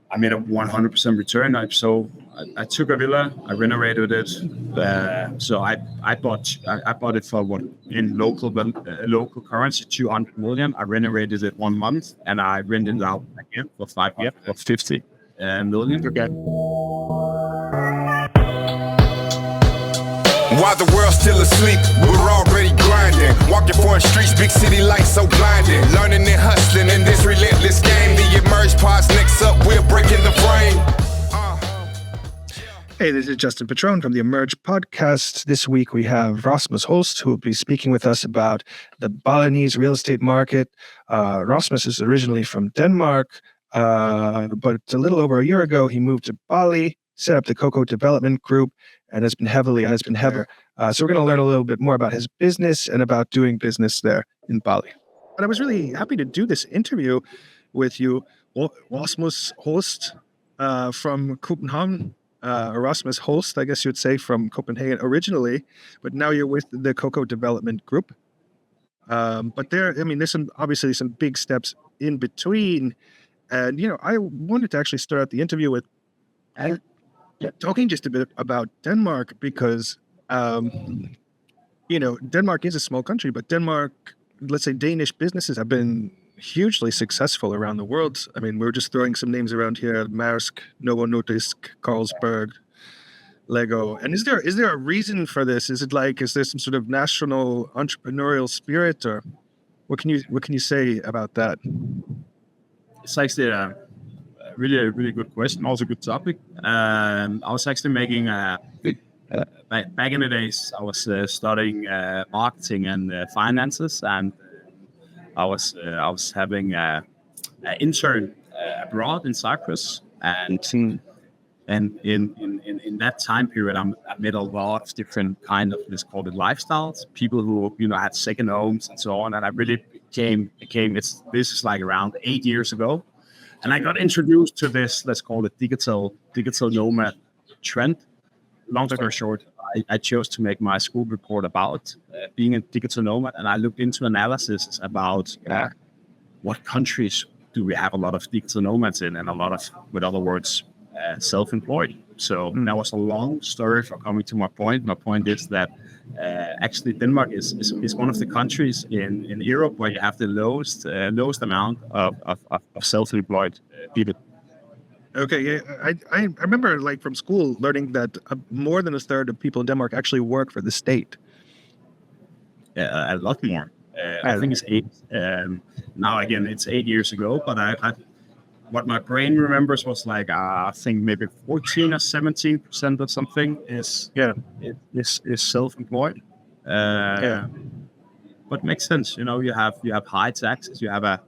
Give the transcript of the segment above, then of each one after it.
I made a 100% return. I took a villa, I renovated it. So I bought it for what in local currency, 200 million. I renovated it 1 month, and I rented it out again for 5 years for 50 million. Okay. While the world's still asleep, we're already grinding. Walking foreign streets, big city lights so blinding. Learning and hustling in this relentless game. The Emerge Pod's next up, we're breaking the frame. Hey, this is Justin Petrone from the Emerge podcast. This week we have Rasmus Holsts, who will be speaking with us about the Balinese real estate market. Rasmus is originally from Denmark, but a little over a year ago, he moved to Bali, set up the Coco Development Group, and has been heavily. So we're going to learn a little bit more about his business and about doing business there in Bali. But I was really happy to do this interview with you, Rasmus Holsts from Copenhagen. Rasmus Holst, I guess you'd say, from Copenhagen originally, but now you're with the Coco Development Group. But there's obviously some big steps in between. And, I wanted to actually start out the interview with talking just a bit about Denmark because, Denmark is a small country, but let's say Danish businesses have been hugely successful around the world. I mean, we're just throwing some names around here: Maersk, Novo Nordisk, Carlsberg, Lego. And is there a reason for this? Is there some sort of national entrepreneurial spirit, or what can you say about that? It's actually a really good question, also a good topic. I was actually making back in the days, I was studying marketing and finances, and I was having an intern abroad in Cyprus, and in that time period, I met a lot of different kind of, let's call it, lifestyles. People who had second homes and so on, and I really became. This is like around 8 years ago, and I got introduced to this, let's call it, digital nomad trend. Long story short, I chose to make my school report about being a digital nomad, and I looked into analysis about what countries do we have a lot of digital nomads in, and a lot of, with other words, self-employed. So that was a long story for coming to my point. My point is that actually Denmark is one of the countries in Europe where you have the lowest amount of self-employed people. Okay, yeah, I remember from school learning that more than a third of people in Denmark actually work for the state. A lot more. I think it's 8. Now again, it's 8 years ago, but what my brain remembers was I think maybe 14 or 17% or something is self-employed. But makes sense. You have high taxes. You have a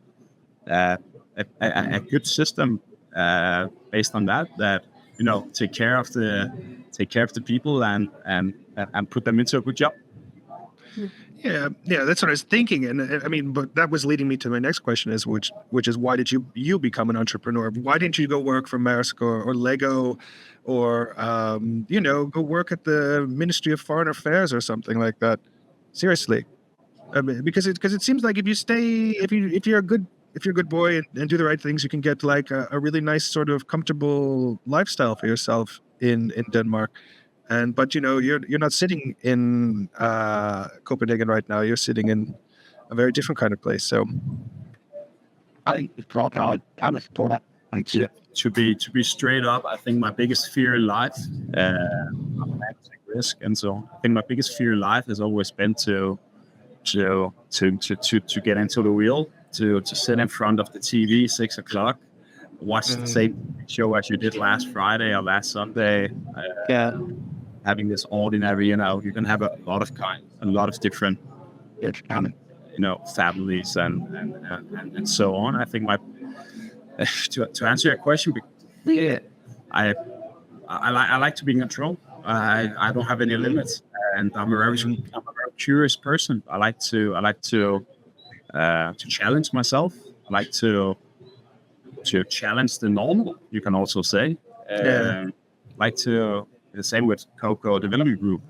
good system. Based on that take care of the people and put them into a good job. Yeah, that's what I was thinking, and but that was leading me to my next question, which is why did you become an entrepreneur? Why didn't you go work for Maersk or Lego, or go work at the Ministry of Foreign Affairs or something like that? Seriously, because it seems like if you're a good boy and do the right things, you can get a really nice sort of comfortable lifestyle for yourself in Denmark. But you're not sitting in Copenhagen right now. You're sitting in a very different kind of place. So to be straight up, I think my biggest fear in life, I'm taking risk, and so I think my biggest fear in life has always been to get into the wheel. To sit in front of the TV 6 o'clock, watch the same show as you did last Friday or last Sunday. Having this ordinary, you can have a lot of different, families and so on. I think to answer your question, I like to be in control. I don't have any limits, and I'm a very curious person. I like to challenge myself. I like to challenge the normal, you can also say. Like to, the same with Coco Development Group.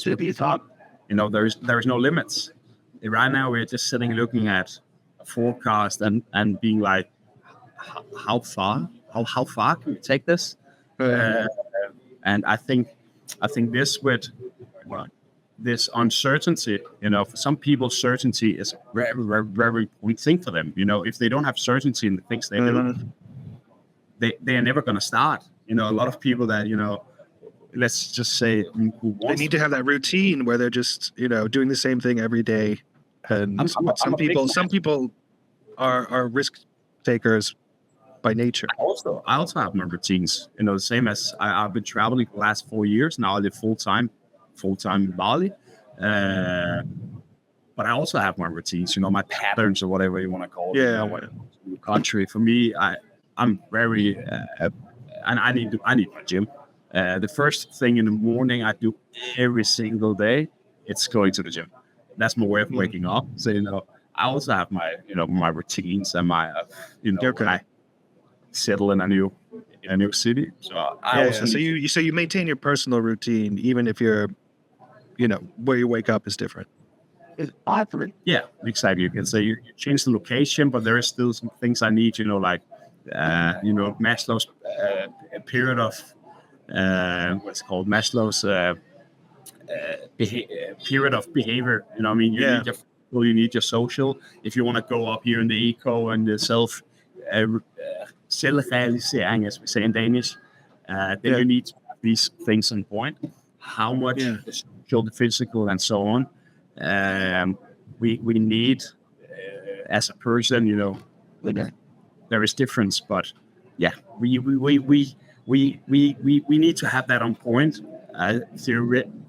There is no limits. Right now we're just sitting looking at a forecast and being like, how far how far can we take this? And I think this uncertainty, for some people, certainty is a very, very, very important thing for them. If they don't have certainty in the things they do, they are never going to start. A lot of people that, let's just say, they need to have that routine where they're just, doing the same thing every day. And some people are risk takers by nature. I also have my routines, the same as I've been traveling for the last 4 years. Now I live full time in Bali. But I also have my routines, my patterns or whatever you want to call it. Yeah. Country. For me, I'm very, and I need my gym. The first thing in the morning I do every single day, it's going to the gym. That's my way of waking up. So, I also have my, my routines and my, when I settle in a new city. So So you maintain your personal routine, even if you're, where you wake up is different. Yeah, exactly. You can say you change the location, but there is still some things I need, like, Maslow's period of, what's called Maslow's period of behavior. You need your physical, you need your social. If you want to go up here in the eco and the self-realisering, as we say in Danish, then you need to have these things on point. How much the social, the physical, and so on. We need, as a person, there is difference, but we need to have that on point,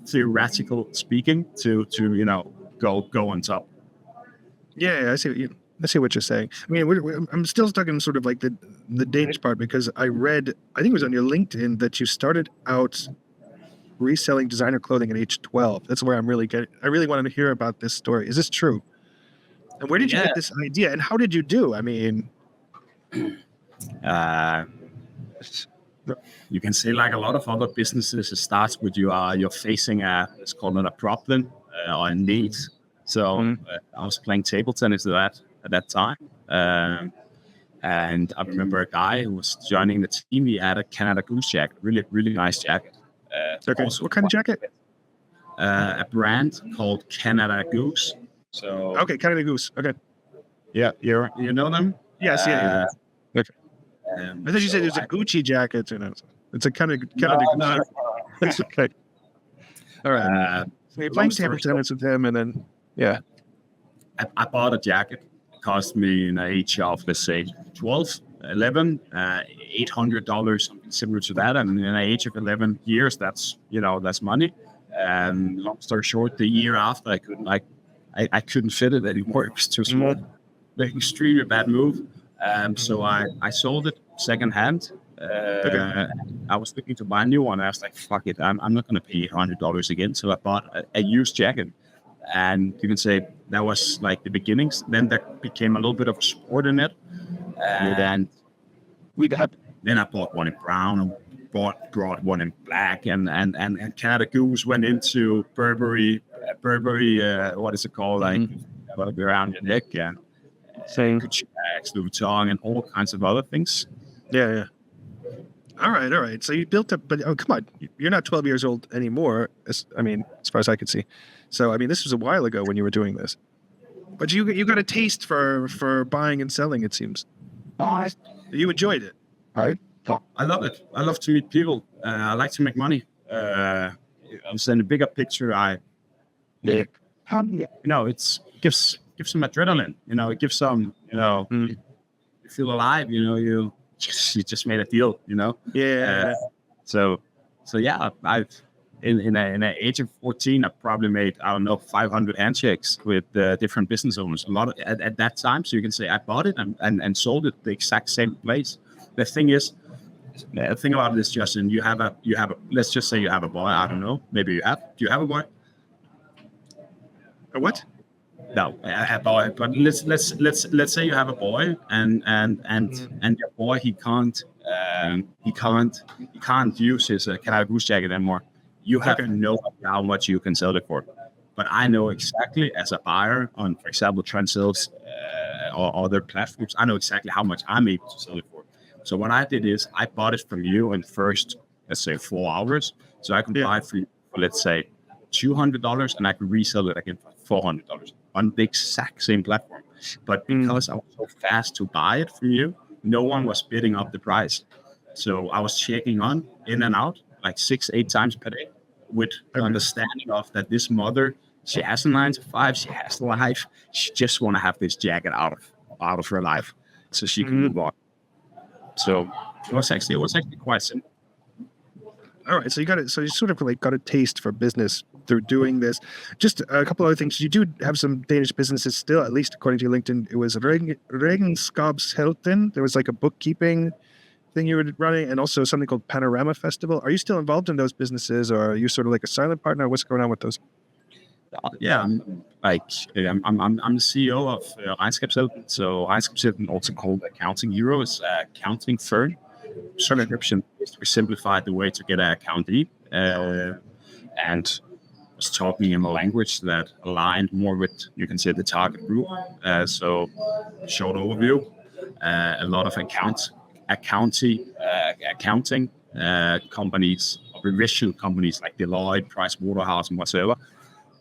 theoretical speaking, to go on top. Yeah, I see what you're saying. I mean, I'm still stuck in sort of like the Danish part, because I read, I think it was on your LinkedIn, that you started out reselling designer clothing at age 12. That's where I really wanted to hear about this story. Is this true? And where did you get this idea, and how did you do? I mean, you can say, like a lot of other businesses, it starts with you're facing it's called a problem or a need. So I was playing table tennis at that time, and I remember a guy who was joining the team. He had a Canada Goose jacket, really, really nice jacket. What kind of jacket? A brand called Canada Goose. So Canada Goose. Okay. Yeah, you know them? Yes. Yeah. Okay. I thought you said there's a Gucci jacket. It's a Canada Goose. No. That's okay. All right. So you're playing table tennis with him, and then I bought a jacket. It cost me in the age of, let's say, 12, 11, $800, something similar to that. And in the age of 11 years, that's money. And long story short, the year after, I couldn't fit it anymore. It was too small. The extremely bad move. So I sold it secondhand. I was looking to buy a new one. I was like, fuck it, I'm not going to pay $100 again. So I bought a used jacket. And you can say that was like the beginnings. Then there became a little bit of a sport in it. And then I bought one in brown and brought one in black. And Canada Goose went into Burberry, what is it called? Like, around your neck. And Gucci bags, Louis Vuitton, and all kinds of other things. Yeah. All right. So you built up, but come on, you're not 12 years old anymore. As far as I could see. So, this was a while ago when you were doing this. But you got a taste for buying and selling, it seems. You enjoyed it. I love it. I love to meet people. I like to make money. I'm saying the bigger picture. It gives some adrenaline. It gives some. You feel alive. You just made a deal. Yeah. So yeah, I've in an age of 14, I probably made 500 handshakes with different business owners. A lot at that time. So you can say I bought it and sold it the exact same place. The thing about this, Justin, you have a. Let's just say you have a boy. I don't know. Maybe you have. Do you have a boy? A what? No, I have a boy. But let's say you have a boy, and your boy he can't use his Canada Goose jacket anymore. You have no idea how much you can sell it for. But I know exactly, as a buyer on, for example, Trend Sales or other platforms, I know exactly how much I'm able to sell it for. So what I did is I bought it from you in first, let's say 4 hours. So I can buy it for you for, let's say, $200, and I could resell it again for $400 on the exact same platform. But because I was so fast to buy it from you, no one was bidding up the price. So I was checking on in and out like 6-8 times per day with the understanding of that this mother, she has a 9 to 5, she has a life, she just want to have this jacket out of her life so she can move on. So it was actually quite simple. All right, so you sort of like got a taste for business through doing this. Just a couple other things. You do have some Danish businesses still, at least according to your LinkedIn. It was Regnskabshelten. There was like a bookkeeping thing you were running, and also something called Panorama Festival. Are you still involved in those businesses, or are you sort of like a silent partner? What's going on with those? Yeah, I'm the CEO of Regnskabshelten. So Regnskabshelten, also called Accounting Hero, is an accounting firm. Subscription is to simplify the way to get an accountee, and was talking in a language that aligned more with, you can say, the target group. So short overview, a lot of accounting companies, revision companies like Deloitte, Pricewaterhouse, and whatsoever.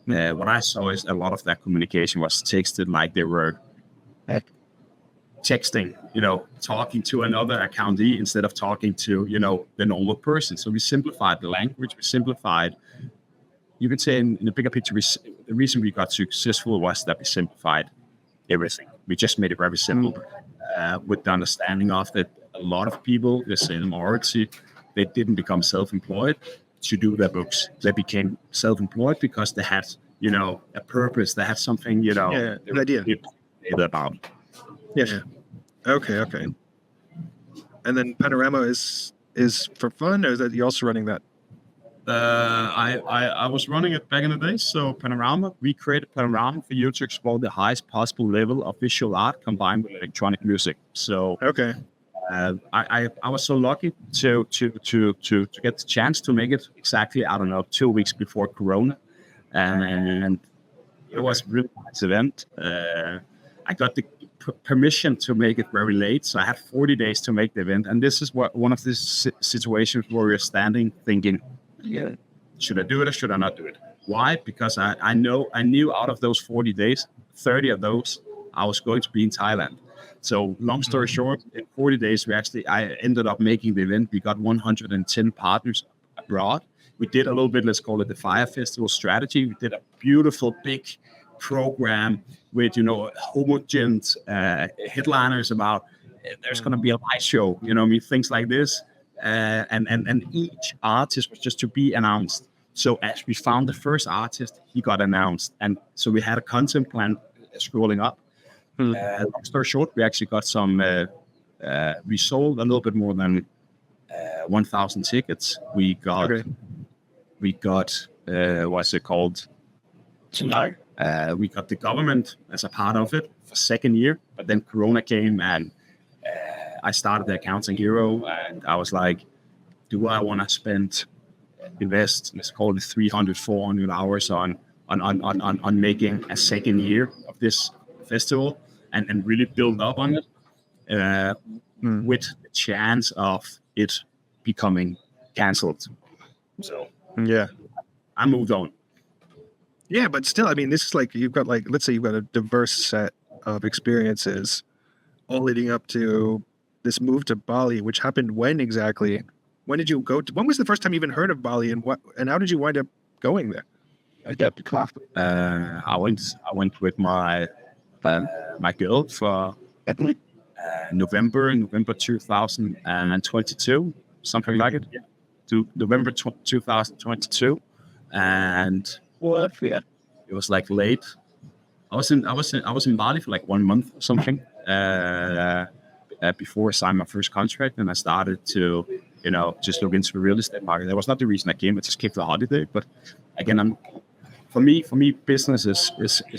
What I saw is a lot of that communication was texted like they were texting, talking to another accountee instead of talking to, the normal person. So we simplified the language. We simplified, you could say in the bigger picture, the reason we got successful was that we simplified everything. We just made it very simple with the understanding of that a lot of people, let's say the majority, they didn't become self-employed to do their books. They became self-employed because they had, a purpose. They had something, an idea about. Yeah. Okay. And then Panorama is for fun, or is that you also running that? I was running it back in the day. So Panorama, we created Panorama for you to explore the highest possible level of visual art combined with electronic music. So okay. I was so lucky to get the chance to make it exactly, 2 weeks before Corona, and it was a really nice event. I got the permission to make it very late, so I had 40 days to make the event. And this is one of these situations where you're standing thinking, should I do it or should I not do it? Why? Because I knew out of those 40 days, 30 of those I was going to be in Thailand. So long story short, in 40 days, I ended up making the event. We got 110 partners abroad. We did a little bit, let's call it the Fire Festival strategy. We did a beautiful big program with, homogeneous headliners about there's going to be a light show, things like this. And each artist was just to be announced. So as we found the first artist, he got announced. And so we had a content plan scrolling up. Long story short, we actually got we sold a little bit more than 1,000 tickets. We got what's it called? We got the government as a part of it for second year, but then Corona came and I started the Accounting Hero, and I was like, do I want to invest, let's call it 300, 400 hours on making a second year of this festival and really build up on it with the chance of it becoming canceled. So yeah, I moved on. Yeah, but still, I mean, this is like, you've got like, let's say you've got a diverse set of experiences all leading up to this move to Bali, which happened when exactly? When did you go when was the first time you even heard of Bali, and how did you wind up going there? I went with my girl for November 2022, something like it. To November 2022, and it was like late. I was in Bali for like 1 month or something before I signed my first contract, and I started to just look into the real estate market. That was not the reason I came. I just came for a holiday. But again, for me, business is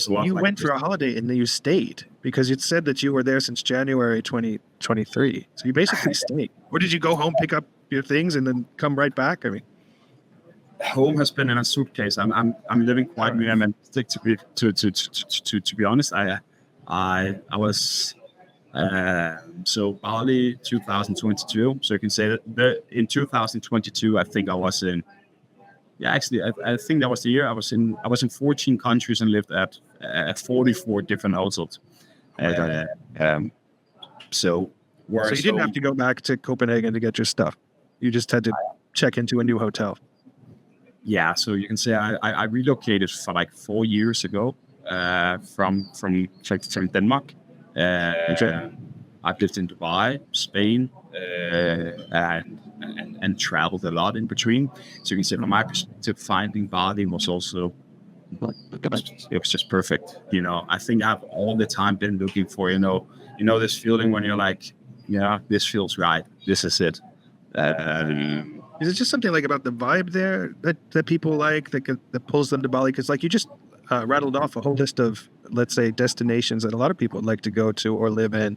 a lot. You went for a holiday and then you stayed because you'd said that you were there since January 2023. So you basically stayed. Or did you go home, pick up your things, and then come right back? I mean, home has been in a suitcase. I'm living quite minimalistic to be honest. I So Bali 2022. So you can say that in 2022, I think I was in. Yeah, actually, I think that was the year I was in. I was in 14 countries and lived at 44 different households. So So you didn't have to go back to Copenhagen to get your stuff. You just had to check into a new hotel. Yeah, so you can say I relocated for like 4 years ago from Denmark. I've lived in Dubai, Spain, and traveled a lot in between. So you can say from my perspective, finding Bali was also, it was just perfect. I think I've all the time been looking for, this feeling when you're like, yeah, this feels right. This is it. Is it just something like about the vibe there that people like that pulls them to Bali? Because like you just rattled off a whole list of, let's say, destinations that a lot of people would like to go to or live in.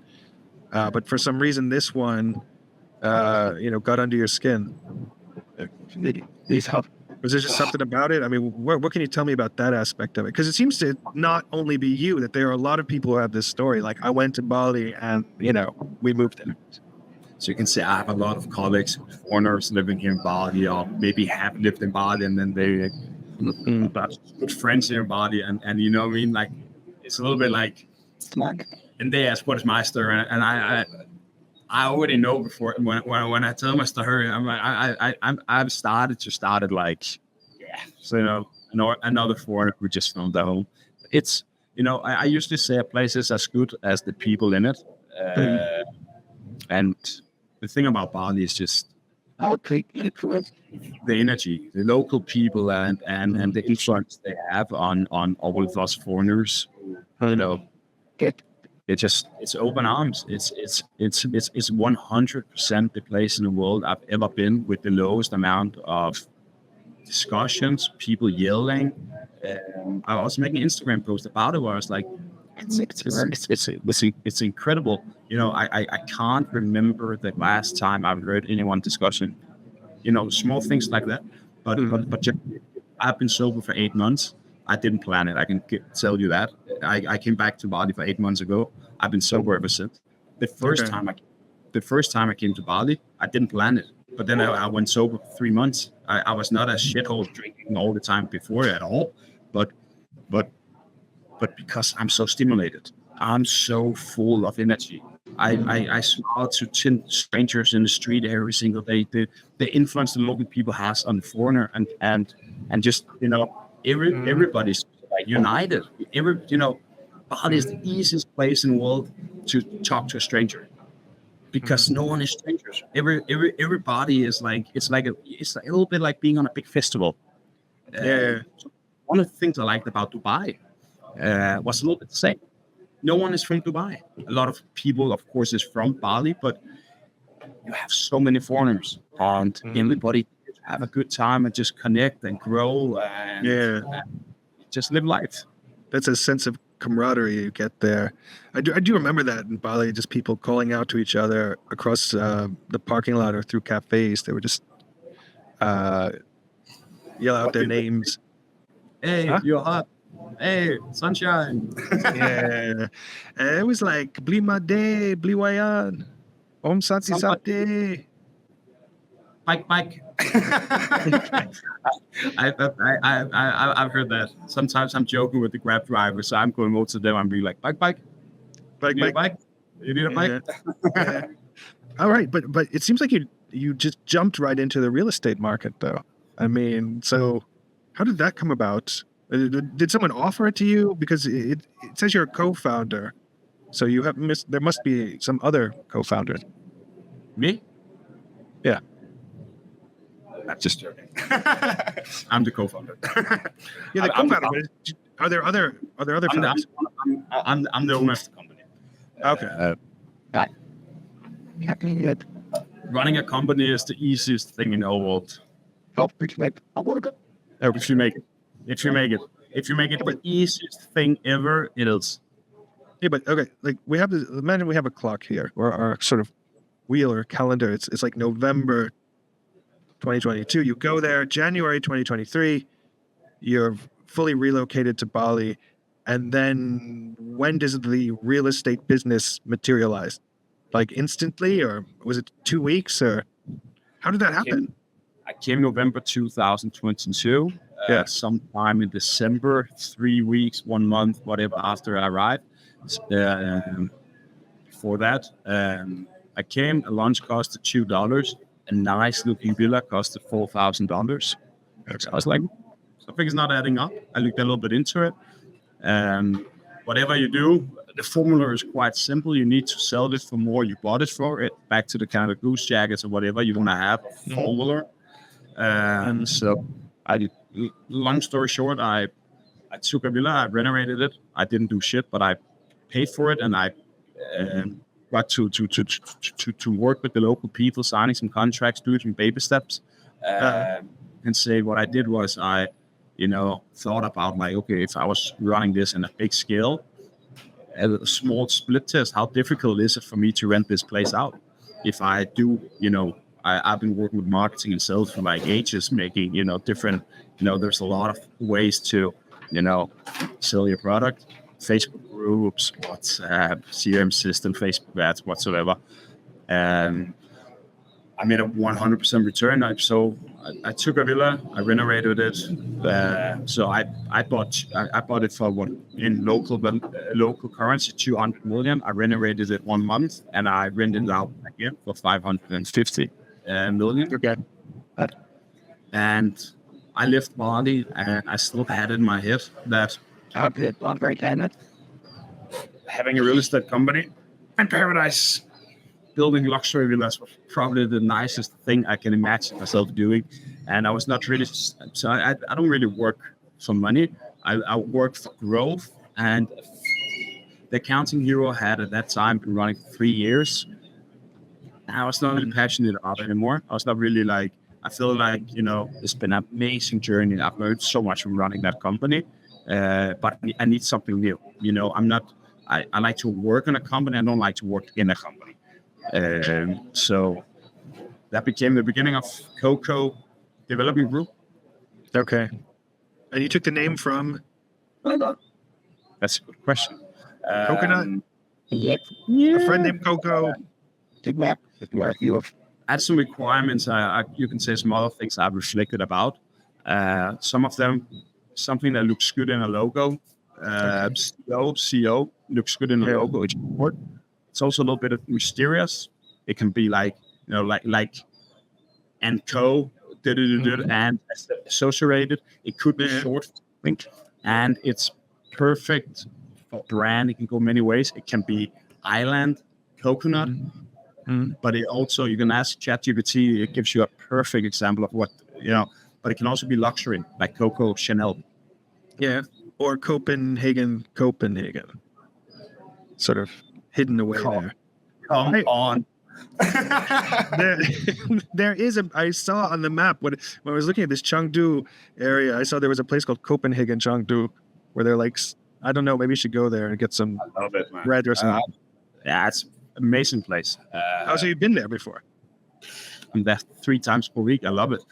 But for some reason, this one, got under your skin. Was there just something about it? I mean, what can you tell me about that aspect of it? Because it seems to not only be you, that there are a lot of people who have this story. Like, I went to Bali and, we moved there. So you can say I have a lot of colleagues, foreigners living here in Bali, or maybe have lived in Bali, and then they good friends here in Bali, and you know what I mean? Like, it's a little bit like, and they ask, what is my story? And I already know before when I tell my story, I'm like, I've started like, yeah. So another foreigner who just found their home. It's I usually say a place is as good as the people in it, and the thing about Bali is just the energy, the local people, and the influence they have on all of us foreigners. It's open arms. It's 100% the place in the world I've ever been with the lowest amount of discussions, people yelling. I was making an Instagram post about it where I was like, it's incredible. I can't remember the last time I've heard anyone discussing, small things like that. But I've been sober for 8 months. I didn't plan it. I can tell you that. I came back to Bali for 8 months ago. I've been sober ever since. The first time I came to Bali, I didn't plan it. But then I went sober for 3 months. I was not a shithole drinking all the time before at all. But because I'm so stimulated, I'm so full of energy. I smile to 10 strangers in the street every single day. The influence the local people has on the foreigner and just everybody's like united. Bali is the easiest place in the world to talk to a stranger because no one is strangers. Everybody is like it's a little bit like being on a big festival. One of the things I liked about Dubai was a little bit the same. No one is from Dubai. A lot of people, of course, is from Bali, but you have so many foreigners, and everybody have a good time and just connect and grow and just live life. That's a sense of camaraderie you get there. I do remember that in Bali, just people calling out to each other across the parking lot or through cafes. They would just yell out their names. Hey, you're hot. Hey, sunshine. Yeah. And it was like, Bli Made, Bli Wayan, Om Santi Sate. Bike. I've heard that. Sometimes I'm joking with the Grab driver, so I'm going over to them and be like, bike. You need a bike? You need a bike? Yeah. All right, but it seems like you just jumped right into the real estate market, though. I mean, so how did that come about? Did someone offer it to you? Because it says you're a co-founder, so you have there must be some other co-founders. Me? Yeah. I'm just joking. I'm the co-founder. Yeah, the co-founder. Are there other founders? I'm the owner of the company. Okay. Running a company is the easiest thing in the whole world. If you make it the easiest thing ever, it is. Yeah, but okay, like imagine we have a clock here, or our sort of wheel or calendar. It's like November 2022. You go there, January 2023. You're fully relocated to Bali, And then when does the real estate business materialize? Like instantly, or was it 2 weeks, or how did that happen? I came November 2022, sometime in December, 3 weeks, 1 month, whatever, after I arrived. Before that, I came, a lunch costed $2, a nice looking villa costed $4,000. So I was like, something's not adding up. I looked a little bit into it. Whatever you do, the formula is quite simple. You need to sell it for more you bought it for. It back to the kind of goose jackets or whatever you want to have formula. So long story short, I took a villa, I renovated it. I didn't do shit, but I paid for it, and I got to work with the local people, signing some contracts, doing some baby steps. And say what I did was I thought about like, okay, if I was running this in a big scale, as a small split test, how difficult is it for me to rent this place out? If I do, I've been working with marketing and sales for like ages, making, different, there's a lot of ways to, sell your product, Facebook groups, WhatsApp, CRM system, Facebook ads, whatsoever. I made a 100% return. I took a villa, I renovated it. So I bought it for what in local currency, 200 million. I renovated it 1 month, and I rented it out again for 550 million. Okay. And I left Bali, and I still had in my head that having a real estate company in paradise, building luxury villas was probably the nicest thing I can imagine myself doing. And I was not really, so I don't really work for money. I work for growth. And the Accounting Hero had at that time been running for 3 years. And I was not really passionate about it anymore. I was not really like, I feel like, it's been an amazing journey. I've learned so much from running that company. But I need something new. I like to work in a company. I don't like to work in a company. So that became the beginning of Coco Development Group. Okay. And you took the name from? That's a good question. Coconut? Yeah. A friend named Coco? I had some requirements. You can say some other things I've reflected about. Some of them, something that looks good in a logo. CO looks good in a logo. It's important. It's also a little bit mysterious. It can be like, like and co, and associated. It could be short, and it's perfect for brand. It can go many ways. It can be island, coconut, but it also, you can ask ChatGPT. It gives you a perfect example of what, but it can also be luxury, like Coco Chanel. Yeah, or Copenhagen. Sort of hidden away there. Come on. there is I saw on the map when I was looking at this Chengdu area, I saw there was a place called Copenhagen Chong, where they're like, I don't know, maybe you should go there and get some bread or something. Yeah, it's an amazing place. So you've been there before? I'm there 3 times per week. I love it.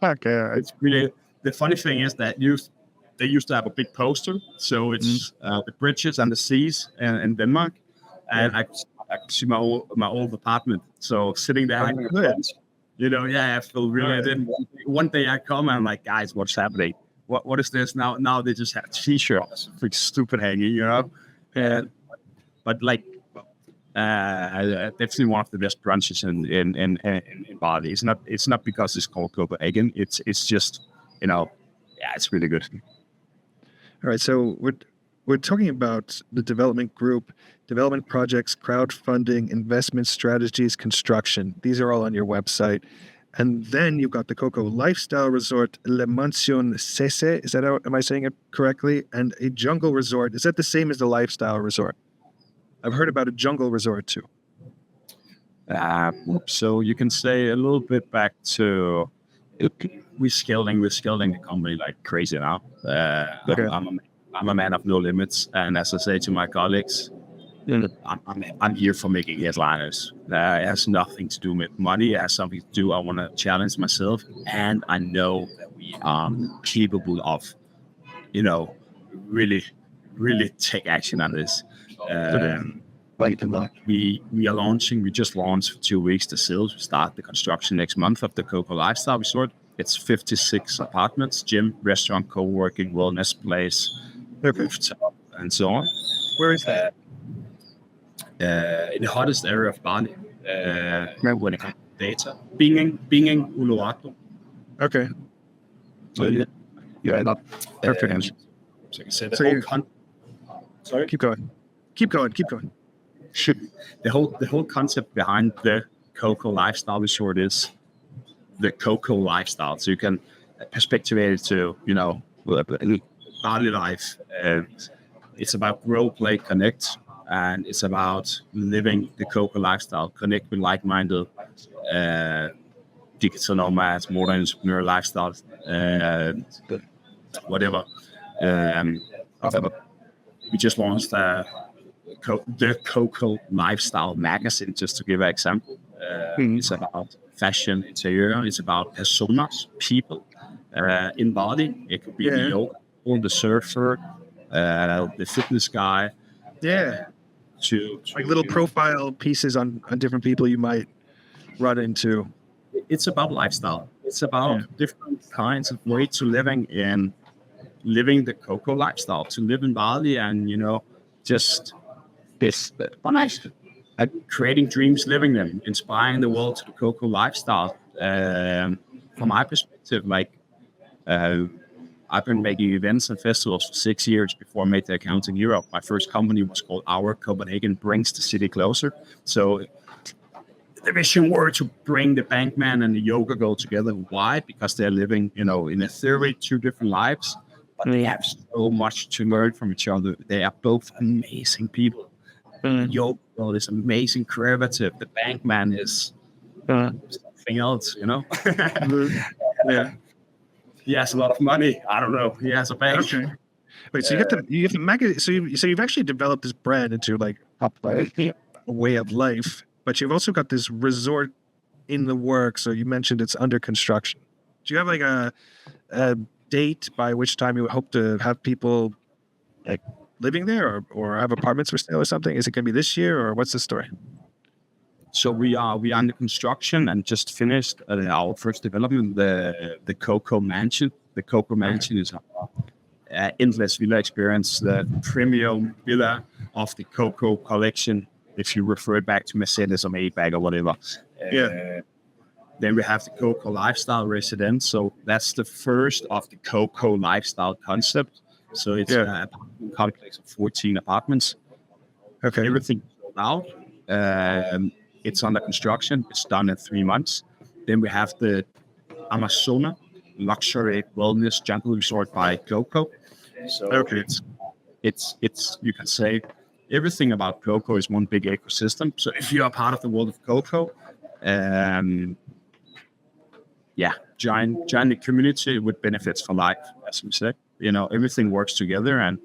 Okay. It's really, the funny thing is that they used to have a big poster. So it's the bridges and the seas in Denmark. And I could see my old apartment. So sitting there, I feel really. And then one day I come and I'm like, guys, what's happening? What is this now? Now they just have T-shirts, freaking stupid hanging, But like, definitely one of the best brunches in Bali. It's not because it's called Copenhagen. It's just, it's really good. All right, so we're talking about the development group, development projects, crowdfunding, investment strategies, construction. These are all on your website. And then you've got the Coco Lifestyle Resort, Le Mansion Cese. Is that am I saying it correctly? And a jungle resort. Is that the same as the Lifestyle Resort? I've heard about a jungle resort too. So you can say a little bit back to we're scaling the company like crazy now. Okay. I'm a man of no limits, and as I say to my colleagues, I'm here for making headliners. It has nothing to do with money. It has something to do. I want to challenge myself, and I know that we are capable of, really really take action on this. We just launched for 2 weeks the sales. We start the construction next month of the Coco Lifestyle Resort. It's 56 apartments, gym, restaurant, co-working, wellness place, rooftop, and so on. Where is that? In the hottest area of Bali, when it comes to data, Binging, Uluwatu. Okay. So you end up Perfect. So you can say the sorry. Keep going. The whole concept behind the Coco Lifestyle Resort is the Coco lifestyle. So you can perspectivate it to, Bali life. It's about grow, play, connect, and it's about living the Coco lifestyle, connect with like-minded digital nomads, modern entrepreneurial lifestyles, whatever. We just launched the Coco Lifestyle magazine, just to give an example. It's about fashion, interior. It's about personas, people in Bali. It could be the yoga or the surfer, the fitness guy. Yeah. To Like little profile pieces on different people you might run into. It's about lifestyle. It's about different kinds of ways to living the Coco lifestyle, to live in Bali and, just this creating dreams, living them, inspiring the world to the Coco lifestyle. From my perspective, I've been making events and festivals for 6 years before I made the account in Europe. My first company was called Our Copenhagen Brings the City Closer. So the vision were to bring the bankman and the yoga girl together. Why? Because they're living, in a theory, 2 different lives, but they have so much to learn from each other. They are both amazing people. The yoga girl is amazing, creative. The bankman is something else, Yeah. He has a lot of money. I don't know. He has a bank. Okay. Wait, so you have the magazine. So you've actually developed this brand into like a way of life, but you've also got this resort in the works. So you mentioned it's under construction. Do you have like a date by which time you hope to have people like living there or have apartments for sale or something? Is it going to be this year or what's the story? So we are under construction and just finished our first development, the Coco Mansion. The Coco Mansion is an endless villa experience, the premium villa of the Coco collection. If you refer it back to Mercedes or Maybach or whatever. Then we have the Coco Lifestyle Residence. So that's the first of the Coco Lifestyle concept. So it's an apartment complex of 14 apartments. Okay. Everything sold out. It's under construction. It's done in 3 months. Then we have the Amazona luxury wellness jungle resort by Coco. So it's you can say everything about Coco is one big ecosystem. So if you are part of the world of Coco, join the community with benefits for life, as we say. Everything works together, and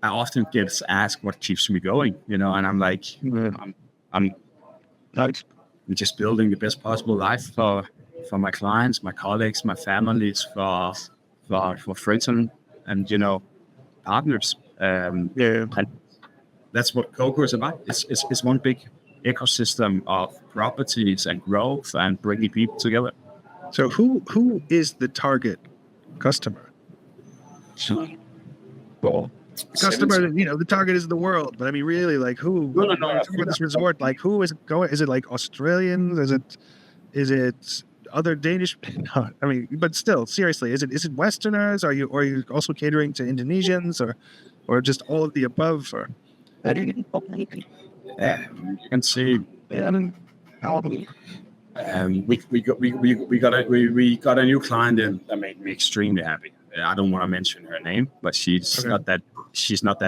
I often get asked what keeps me going, and I'm like, I'm just building the best possible life for my clients, my colleagues, my families, for friends and partners. And that's what Coco is about. It's one big ecosystem of properties and growth and bringing people together. So who is the target customer? Well, customer, the target is the world, but I mean, really, like who? For this resort, like who is it going? Is it like Australians? Is it other Danish? No, I mean, but still, seriously, is it Westerners? Are you also catering to Indonesians or just all of the above? Or you can see. We got a new client in that made me extremely happy. I don't want to mention her name, but she's not that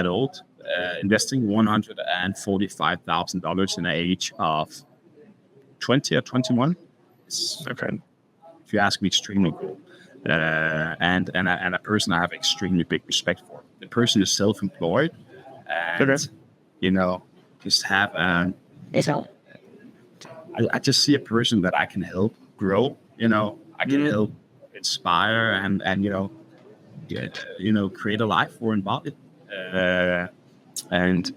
old. Investing $145,000 in the age of 20 or 21. Okay. If you ask me, extremely cool. And a person I have extremely big respect for. The person is self-employed, and just have I just see a person that I can help grow. I can help inspire and create a life for in Bali. And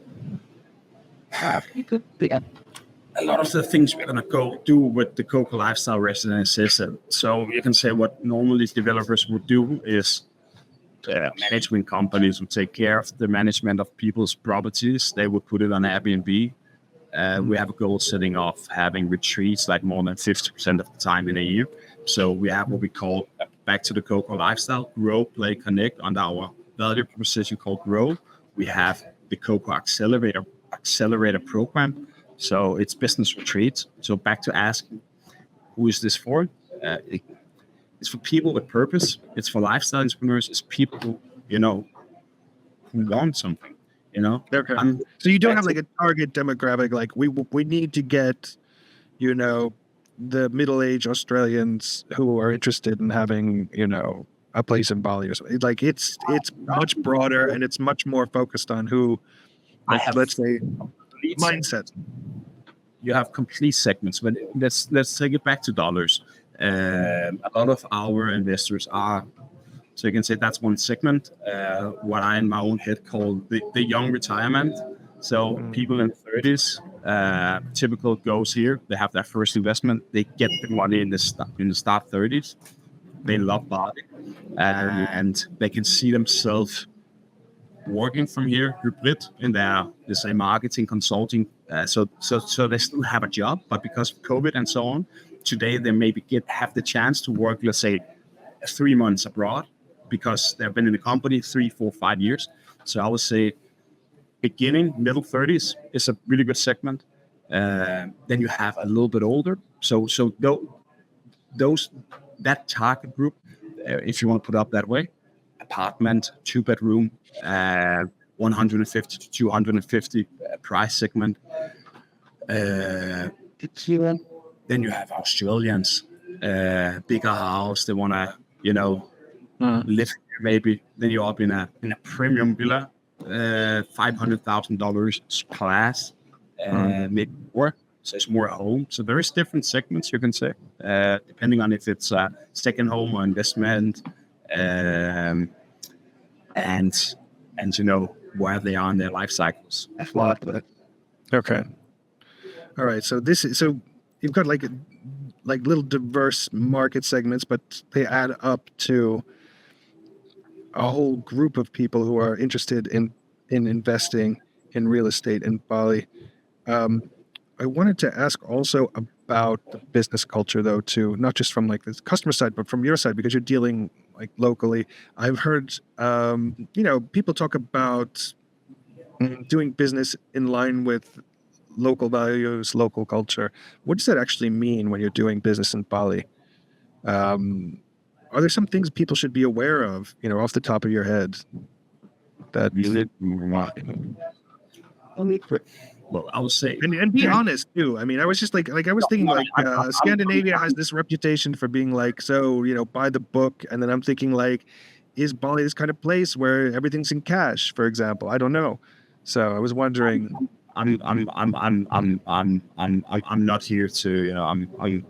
a lot of the things we're going to go do with the Coco Lifestyle Residences. So you can say what normally developers would do is management companies would take care of the management of people's properties. They would put it on Airbnb. We have a goal setting of having retreats like more than 50% of the time in a year. So we have what we call, back to the Coco Lifestyle, Grow, Play, Connect. Under our value proposition called Grow, we have the Coco Accelerator program. So it's business retreats. So back to asking, who is this for? It's for people with purpose. It's for lifestyle entrepreneurs. It's people who want something. Okay. So you don't have like a target demographic. Like we need to get, the middle-aged Australians who are interested in having, a place in Bali or something. Like it's much broader and it's much more focused on who, let's say, mindset. You have complete segments, but let's take it back to dollars. A lot of our investors are, so you can say that's one segment, what I in my own head call the young retirement. So people in 30s, typical goes here. They have their first investment. They get the money in the start 30s. They love Bali, and they can see themselves working from here, hybrid, in their, let's say, marketing, consulting. So they still have a job, but because of COVID and so on, today they maybe have the chance to work, let's say, 3 months abroad because they've been in the company 3, 4, 5 years. So I would say beginning, middle 30s is a really good segment. Then you have a little bit older. So that target group, if you want to put it up that way, apartment, 2-bedroom, 150 to 250 price segment. Then you have Australians, bigger house. They want to, live here maybe. Then you're up in a premium villa, $500,000 class, maybe more. So it's more a home. So there is different segments, you can say, depending on if it's a second home or investment, and where they are in their life cycles. Okay. All right. So you've got like little diverse market segments, but they add up to a whole group of people who are interested in investing in real estate in Bali. I wanted to ask also about the business culture, though, too, not just from like the customer side, but from your side, because you're dealing like locally. I've heard, people talk about doing business in line with local values, local culture. What does that actually mean when you're doing business in Bali? Are there some things people should be aware of, off the top of your head? Well, I would say, and be honest too. I mean, I was just like I was thinking like Scandinavia has this reputation for being like so, by the book, and then I'm thinking like, is Bali this kind of place where everything's in cash, for example? I don't know. So I was wondering. I'm not here to,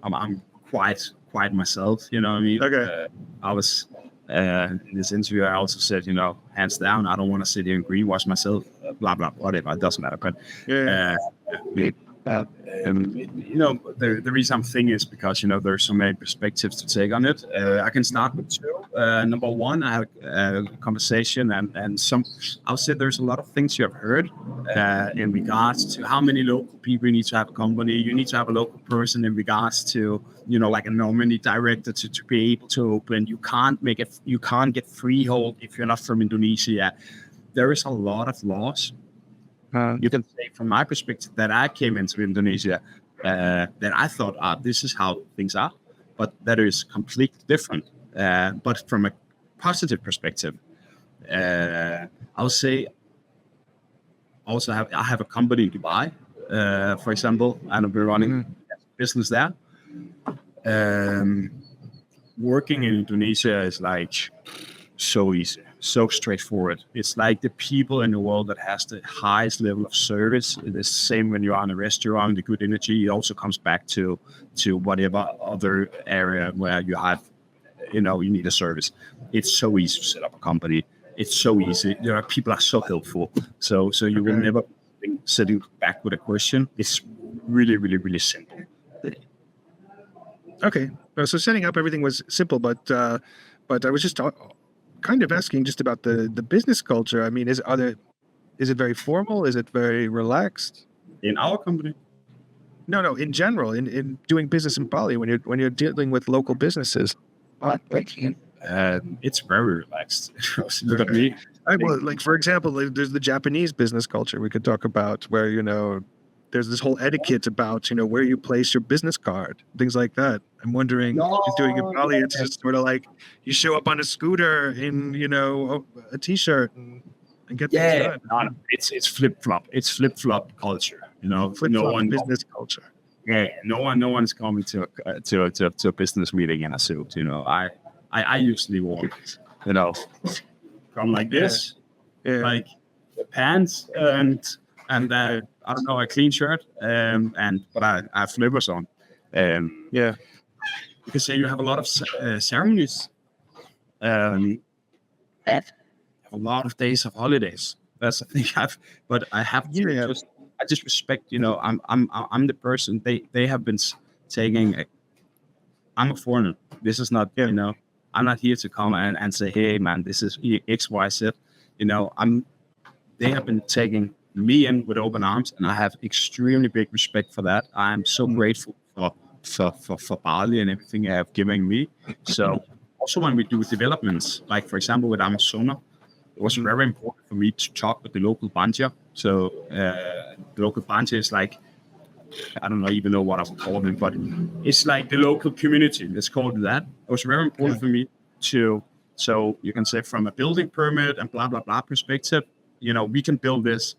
I'm quite myself. You know what I mean? Okay. I was in this interview. I also said, hands down, I don't want to sit here and greenwash myself. Blah blah, whatever. It doesn't matter. But the reason I'm thinking is because there's so many perspectives to take on it. I can start with two. Number one, I had a conversation, and I'll say there's a lot of things you have heard in regards to how many local people you need to have a company. You need to have a local person in regards to like a nominee director to be able to open. You can't get freehold if you're not from Indonesia. There is a lot of laws. You can say, from my perspective, that I came into Indonesia, that I thought, this is how things are, but that is completely different. But from a positive perspective, I'll say, also I have a company in Dubai, for example, and I've been running business there. Working in Indonesia is like so easy, so straightforward. It's like the people in the world that has the highest level of service. It's the same when you're on a restaurant, the good energy. It also comes back to whatever other area where you have you need a service. It's so easy to set up a company. It's so easy. People are so helpful. So you will never sitting back with a question. It's really, really, really simple. Okay. So setting up everything was simple, but I was just kind of asking just about the business culture. I mean, is it very formal? Is it very relaxed? In our company? No, in general, in doing business in Bali, when you're dealing with local businesses. It's very relaxed. Look at me. Well, like for example, there's the Japanese business culture we could talk about, where there's this whole etiquette about where you place your business card, things like that. I'm wondering, if doing in Bali, it's just sort of like you show up on a scooter in a t-shirt and get things done. No, it's flip flop. It's flip flop culture. Flip flop business culture. Yeah, no one's coming to a business meeting in a suit. I usually walk, come like this, like pants and I don't know, a clean shirt, but I have flippers on. You can say you have a lot of ceremonies, a lot of days of holidays. That's the thing but I have to I just respect. I'm the person they have been taking. I'm a foreigner. This is not I'm not here to come and say, hey man, this is X, Y, Z. They have been taking me in with open arms, and I have extremely big respect for that. I'm so grateful for Bali and everything they have given me. So also when we do developments, like for example with Amazona, it was very important for me to talk with the local banja. So the local banja is like, I don't even know what I would call it, but it's like the local community. Let's call it that. It was very important for me so you can say from a building permit and blah, blah, blah perspective, we can build this,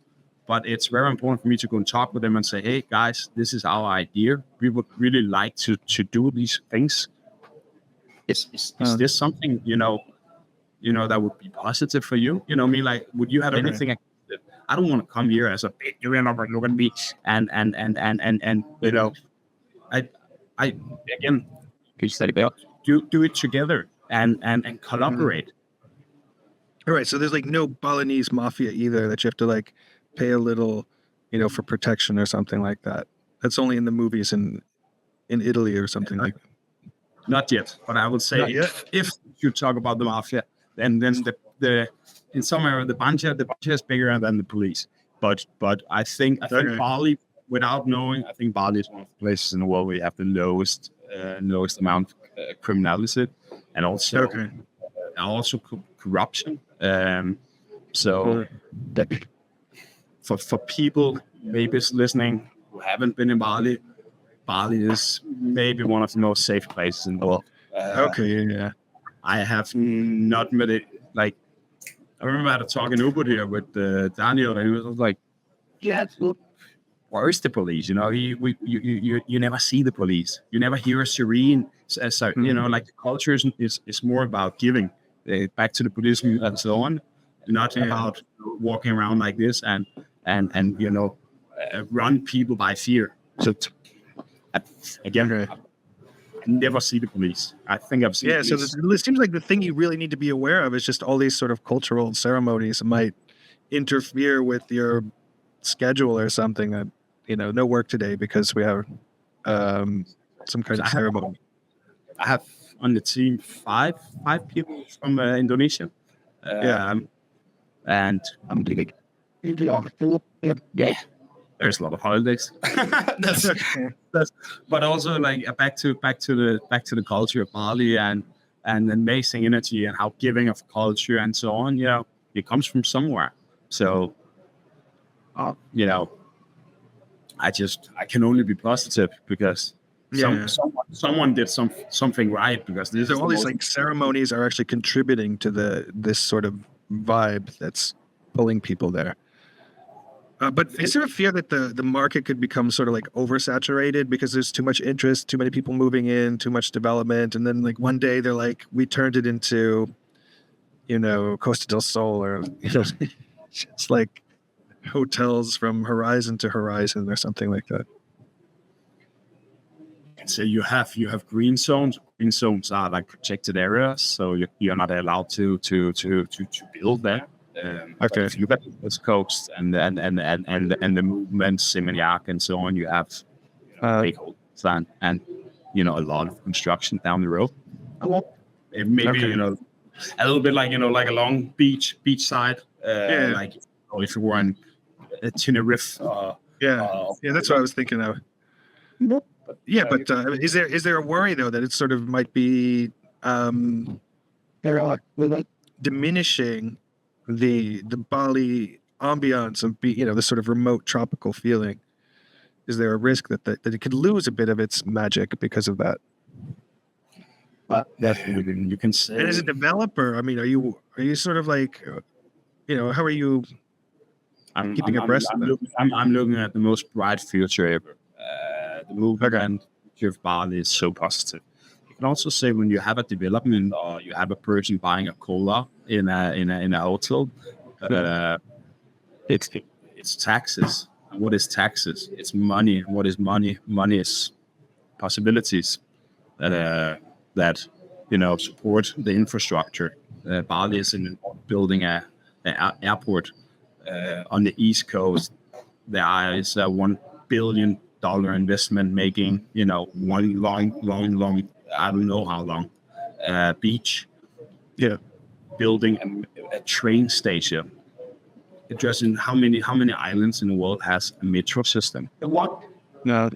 but it's very important for me to go and talk with them and say, hey guys, this is our idea. We would really like to do these things. Is this something, that would be positive for you? Like, would you have anything? I don't want to come here as a big, look at me, and I again, do it together and collaborate. All right, so there's like no Balinese mafia either that you have to like pay a little, for protection or something like that. That's only in the movies in Italy or something like that. Not yet, but I would say if you talk about the mafia, then the in some area the banja is bigger than the police. But I think Bali, without knowing, I think Bali is one of the places in the world where you have the lowest amount of criminality, and also corruption. So for people maybe listening who haven't been in Bali, Bali is maybe one of the most safe places in the world. I have not met it. Like, I remember I had a talk in Ubud here with Daniel, and he was like, where is the police? You never see the police. You never hear a sirene. Like the culture is more about giving back to the police and so on, not about walking around like this and run people by fear. So again, I never see the police. I think I've seen. So it seems like the thing you really need to be aware of is just all these sort of cultural ceremonies that might interfere with your schedule or something. That no work today because we have some kind of ceremony. I have on the team five people from Indonesia. And I'm thinking, there's a lot of holidays. But also like back to the culture of Bali and amazing energy and how giving of culture and so on. It comes from somewhere. So I can only be positive because someone did something right, because this all these like ceremonies are actually contributing to this sort of vibe that's pulling people there. But is there a fear that the market could become sort of like oversaturated because there's too much interest, too many people moving in, too much development, and then like one day they're like, we turned it into, Costa del Sol, or it's like hotels from horizon to horizon or something like that? So you have green zones. Green zones are like protected areas, so you're not allowed to build there. But if you look at the West Coast and the movements, Seminyak and so on, you have big land and a lot of construction down the road. Maybe a little bit like like a long beach side, like if you were in Tenerife. That's what I was thinking of. Yeah, but is there a worry though that it sort of might be diminishing the Bali ambiance of the sort of remote tropical feeling? Is there a risk that it could lose a bit of its magic because of that? Definitely, you can say. And as a developer, I mean, are you sort of like, how are you keeping abreast of that? I'm looking at the most bright future ever. The movement of Bali is so positive. You can also say when you have a development or you have a person buying a cola in a hotel, it's taxes. What is taxes? It's money. What is money? Money is possibilities that support the infrastructure. Bali is building an airport on the East Coast. There is a $1 billion investment making one long I don't know how long beach. Building a train station. Just in how many islands in the world has a metro system? What? No,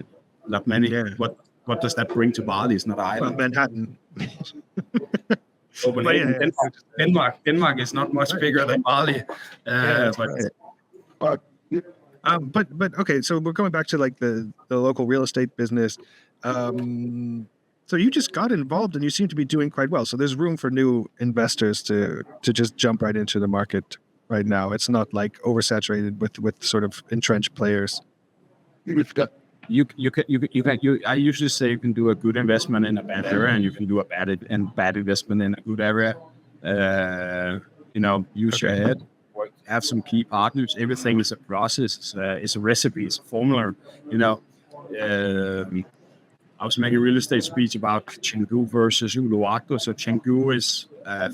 not many. What does that bring to Bali? It's not an island. Manhattan. Copenhagen, Denmark is not much bigger than Bali. But okay, so we're going back to like the local real estate business. So you just got involved and you seem to be doing quite well. So there's room for new investors to just jump right into the market right now. It's not like oversaturated with sort of entrenched players. I usually say you can do a good investment in a bad area, and you can do a bad investment in a good area. Use your head. Have some key partners. Everything is a process. It's a recipe. It's a formula. I was making a real estate speech about Chengdu versus Uluwatu. So Chengdu is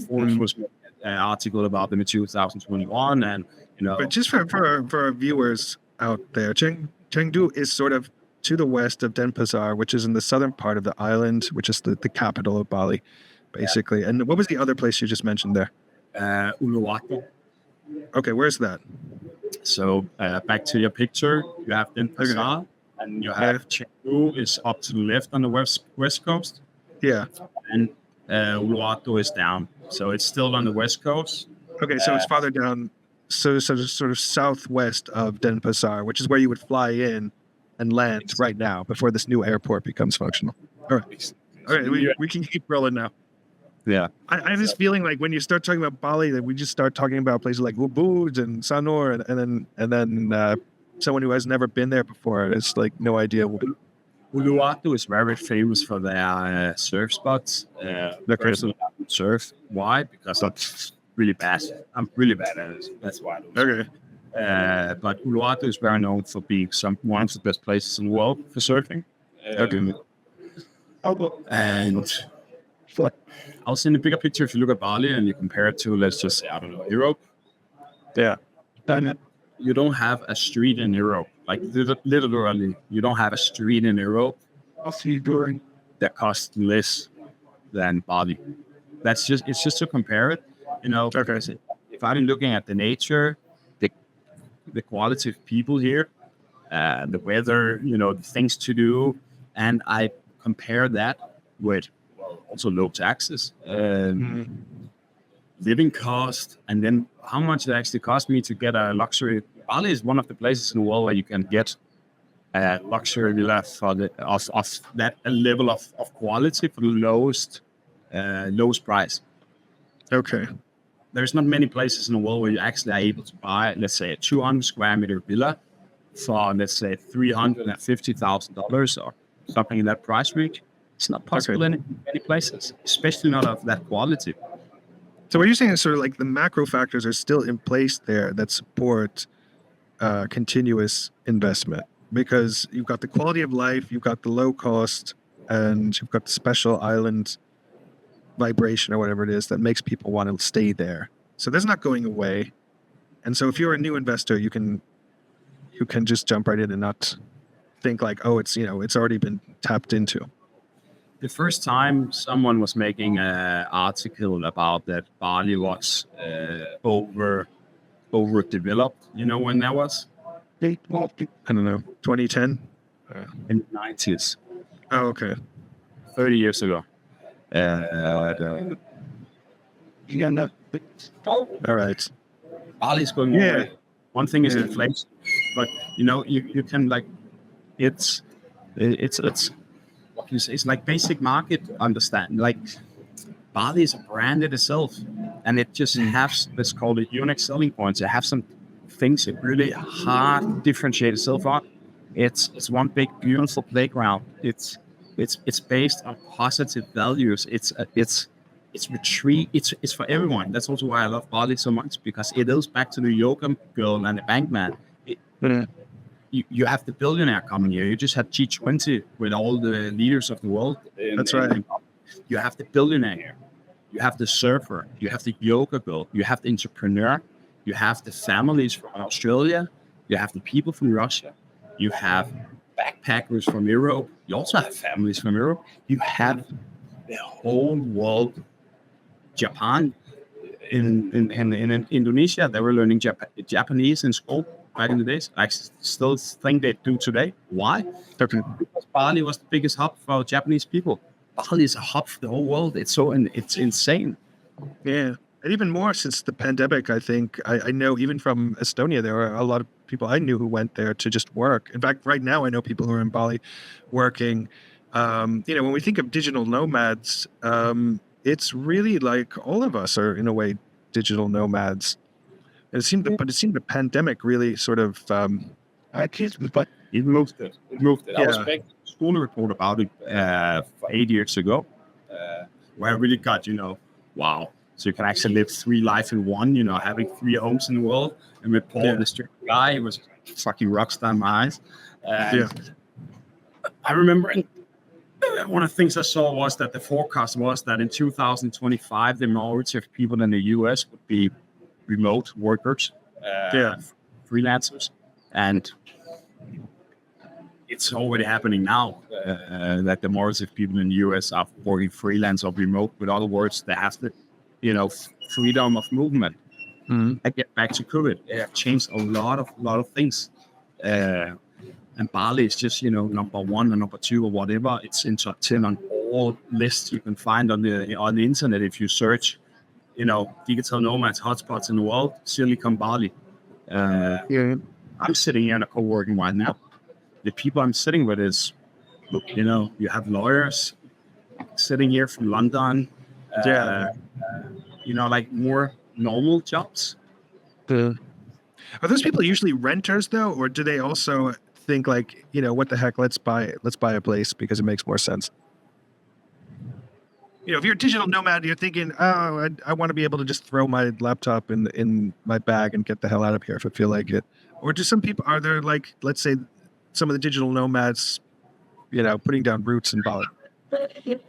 Forbes was an article about them in 2021, and But just for our viewers out there, Chengdu is sort of to the west of Denpasar, which is in the southern part of the island, which is the capital of Bali, basically. And what was the other place you just mentioned there? Uluwatu. Okay, where's that? So back to your picture, you have Denpasar, and you have Chengdu is up to the left on the west coast. Yeah. And Uluwatu is down, so it's still on the west coast. Okay, so it's farther down, so sort of southwest of Denpasar, which is where you would fly in and land right now before this new airport becomes functional. All right, we can keep rolling now. Yeah, I have this feeling like when you start talking about Bali, that we just start talking about places like Ubud and Sanur, and then someone who has never been there before, it's like no idea. Uluwatu is very famous for their surf spots. The person surf. Why? Because I'm really bad. I'm really bad at it. That's why I don't. Okay. But Uluwatu is very known for being one of the best places in the world for surfing. And I'll send a bigger picture if you look at Bali and you compare it to, let's just say, I don't know, Europe. Yeah. You don't have a street in Europe. Like literally, you don't have a street in Europe that costs less than Bali. It's just to compare it. Okay. If I'm looking at the nature, the quality of people here, the weather, the things to do, and I compare that with also low taxes, living cost, and then how much it actually cost me to get a luxury. Bali is one of the places in the world where you can get a luxury villa of that level of quality for the lowest price. Okay. There's not many places in the world where you actually are able to buy, let's say, a 200 square meter villa for, let's say, $350,000 or something in that price range. It's not possible in many places, especially not of that quality. So what you're saying is sort of like the macro factors are still in place there that support continuous investment, because you've got the quality of life, you've got the low cost, and you've got the special island vibration or whatever it is that makes people want to stay there. So that's not going away. And so if you're a new investor, you can just jump right in and not think like, oh, it's it's already been tapped into. The first time someone was making an article about that Bali was overdeveloped, you know when that was? I don't know, 2010? In the 90s, Oh, okay. 30 years ago. All right. Bali's going away. One thing is inflation, but you can like it's what can you say? It's like basic market understanding. Like Bali is a brand in itself, and it just has let's call it unique selling points. It have some things that really hard to differentiate itself on. It's one big beautiful playground. It's based on positive values. It's retreat. It's for everyone. That's also why I love Bali so much, because it goes back to the yoga girl and the bank man. You have the billionaire coming here. You just had G20 with all the leaders of the world. That's right. You have the billionaire here. You have the surfer. You have the yoga girl. You have the entrepreneur. You have the families from Australia. You have the people from Russia. You have backpackers from Europe. You also have families from Europe. You have the whole world. Japan. In Indonesia, they were learning Japanese in school back in the days. I still think they do today. Why? Because Bali was the biggest hub for Japanese people. Bali is a hub for the whole world. It's insane. Yeah. And even more since the pandemic, I think. I know even from Estonia, there were a lot of people I knew who went there to just work. In fact, right now, I know people who are in Bali working. When we think of digital nomads, it's really like all of us are, in a way, digital nomads. It seemed the pandemic really sort of... But it moved it. Yeah. I was making a school report about it 8 years ago, where I really got, wow. So you can actually live 3 lives in one, having 3 homes in the world. And with Paul, the strict guy, he was fucking rock star in my eyes. I remember one of the things I saw was that the forecast was that in 2025, the majority of people in the US would be remote workers, freelancers. And it's already happening now that the majority of people in the US are working freelance or remote. With other words, they have the freedom of movement. I get back to COVID. It changed a lot of things. And Bali is just, number 1 or number 2 or whatever. It's in top 10 on all lists you can find on the internet. If you search, digital nomads, hotspots in the world, Silicon Valley. I'm sitting here in a co-working right now. The people I'm sitting with is, you have lawyers sitting here from London. Like more normal jobs. Are those people usually renters though, or do they also think like, what the heck, let's buy a place because it makes more sense? If you're a digital nomad, you're thinking, oh, I want to be able to just throw my laptop in my bag and get the hell out of here if I feel like it. Or do some people, are there like, let's say some of the digital nomads, putting down roots in Bali? A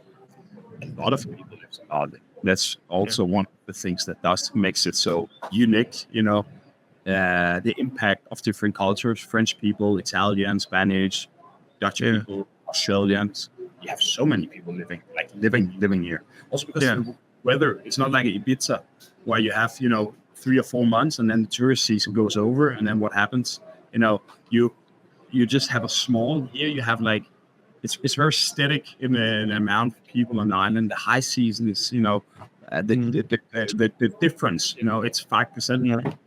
lot of people live in Bali. That's also one of the things that makes it so unique, the impact of different cultures, French people, Italian, Spanish, Dutch people, Australians. You have so many people living here. Also because the weather, it's not like Ibiza where you have, 3 or 4 months and then the tourist season goes over and then what happens? You just have a small, here you have like, it's very static in the amount of people on the island. The high season is, the difference, it's 5%.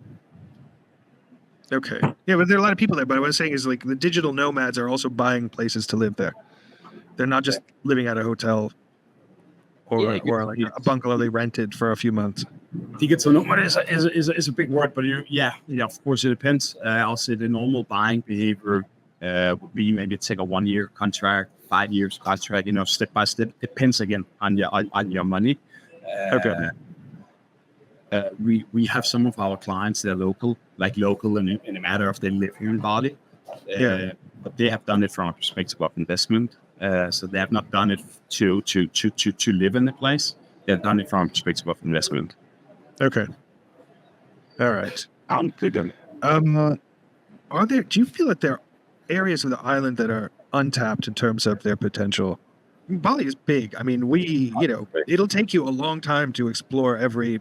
Okay. Yeah, but there are a lot of people there. But what I'm saying is like the digital nomads are also buying places to live there. They're not just living at a hotel or like a bungalow they rented for a few months. Digital nomad is a big word, but of course it depends. I'll say the normal buying behavior would be maybe take a 1-year contract, 5 years contract, step by step. Depends again on your money. Okay. We have some of our clients that are local in a matter of they live here in Bali. But they have done it from a perspective of investment. So they have not done it to live in the place. They've done it from perspective of investment. Okay. All right. I'm good. Do you feel that there are areas of the island that are untapped in terms of their potential? Bali is big. I mean, it'll take you a long time to explore every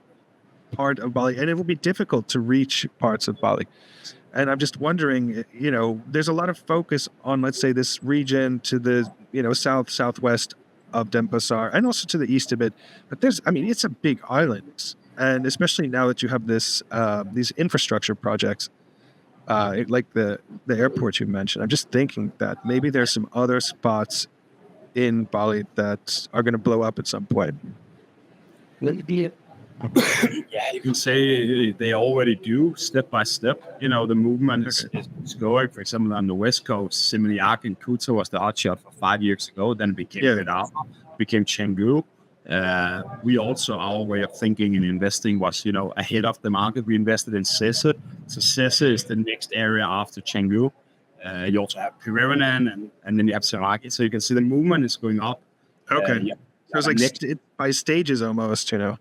part of Bali, and it will be difficult to reach parts of Bali. And I'm just wondering, there's a lot of focus on, let's say, this region to the, southwest of Denpasar and also to the east a bit. But it's a big island. And especially now that you have these infrastructure projects, like the airport you mentioned, I'm just thinking that maybe there's some other spots in Bali that are going to blow up at some point. Yeah, you can say they already do step by step. The movement is going. For example, on the west coast, Seminyak in Kuta was the hotshot for 5 years ago. Then became Kedah, became Canggu. We also, our way of thinking and investing was, ahead of the market. We invested in Sese. So Sese is the next area after Canggu. You also have Piranan and then you have Saraki. So you can see the movement is going up. Okay. So it's like by stages almost, Are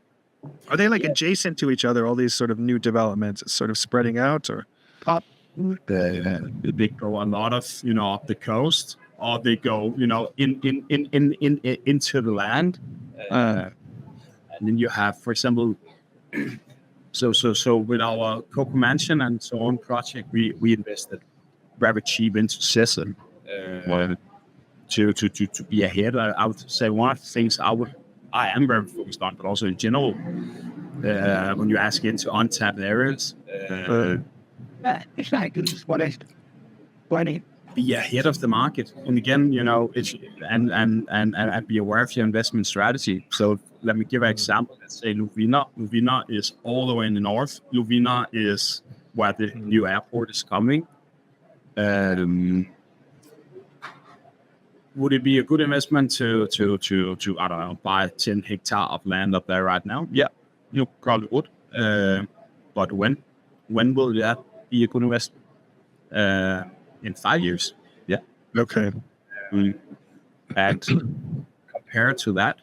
they like adjacent to each other, all these sort of new developments, sort of spreading out, or? They go a lot of, up the coast, or they go, into the land. And then you have, for example, so with our Coco Mansion and so on project, we invested very cheap into Sesson to be ahead. I would say one of the things I am very focused on, but also in general, when you ask into untapped areas, be ahead of the market. And again, it's and be aware of your investment strategy. So let me give an example. Let's say Lovina. Lovina is all the way in the north. Lovina is where the new airport is coming. Would it be a good investment to I don't know, buy 10 hectares of land up there right now? Yeah, you probably would. But when will that be a good investment? In 5 years. Yeah. Okay. And compared to that,